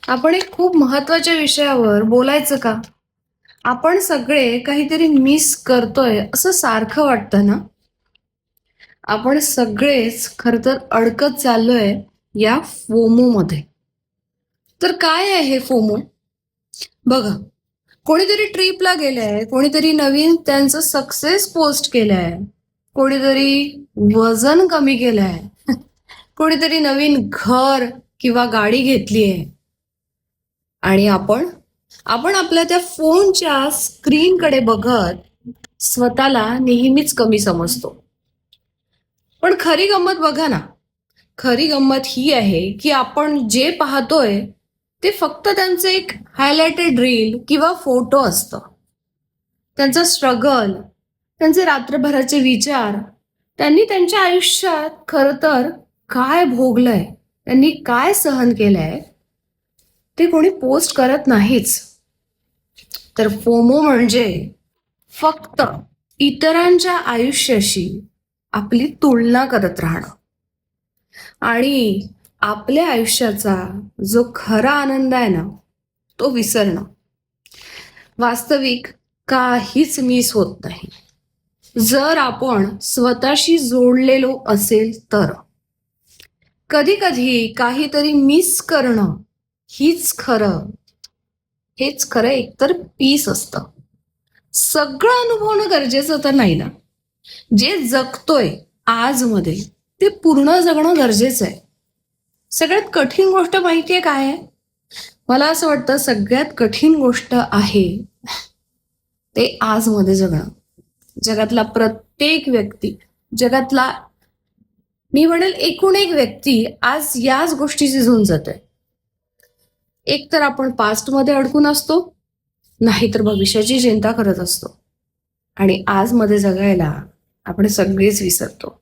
आपण एक खूप महत्वाच्या विषयावर बोलायचं का? आपण सगळे काहीतरी मिस करतोय असं सारखं वाटतं ना? आपण सगळेच खर तर अडकत चाललोय या फोमो मध्ये. तर काय आहे हे फोमो? बघा, कोणीतरी ट्रिपला गेलंय, कोणीतरी नवीन त्यांचं सक्सेस पोस्ट केलंय, कोणीतरी वजन कमी केलंय, कोणीतरी नवीन घर किंवा गाडी घेतलीये आणि आपण आपण आपल्या त्या फोनच्या स्क्रीनकडे बघत स्वतःला नेहमीच कमी समजतो. पण खरी गंमत बघा ना, खरी गंमत ही आहे की आपण जे पाहतोय ते फक्त त्यांचं एक हायलाइटेड रील किंवा फोटो असतं. त्यांचा स्ट्रगल, त्यांचे रात्रभराचे विचार, त्यांनी त्यांच्या आयुष्यात खरं तर काय भोगलंय, त्यांनी काय सहन केलंय, ते कोणी पोस्ट करत नाहीच. तर फोमो म्हणजे फक्त इतरांच्या आयुष्याशी आपली तुलना करत राहणं आणि आपल्या आयुष्याचा जो खरा आनंद आहे ना, तो विसरणं. वास्तविक काहीच मिस होत नाही जर आपण स्वतःशी जोडलेलो असेल तर. कधी कधी काहीतरी मिस करणं हीच खरं हेच खरं एकतर पीस असतं. सगळं अनुभवणं गरजेचं तर नाही ना. जे जगतोय आजमध्ये ते पूर्ण जगणं गरजेचं आहे. सगळ्यात कठीण गोष्ट माहितीये काय आहे? मला असं वाटतं सगळ्यात कठीण गोष्ट आहे ते आजमध्ये जगणं. जगातला प्रत्येक व्यक्ती, जगातला मी म्हणेल एकूण एक व्यक्ती आज याच गोष्टीशी झुंजत जातोय. एक तर आपण पास्टमध्ये अडकून असतो, नाहीतर भविष्याची चिंता करत असतो आणि आजमध्ये जगायला आपण सगळेच विसरतो.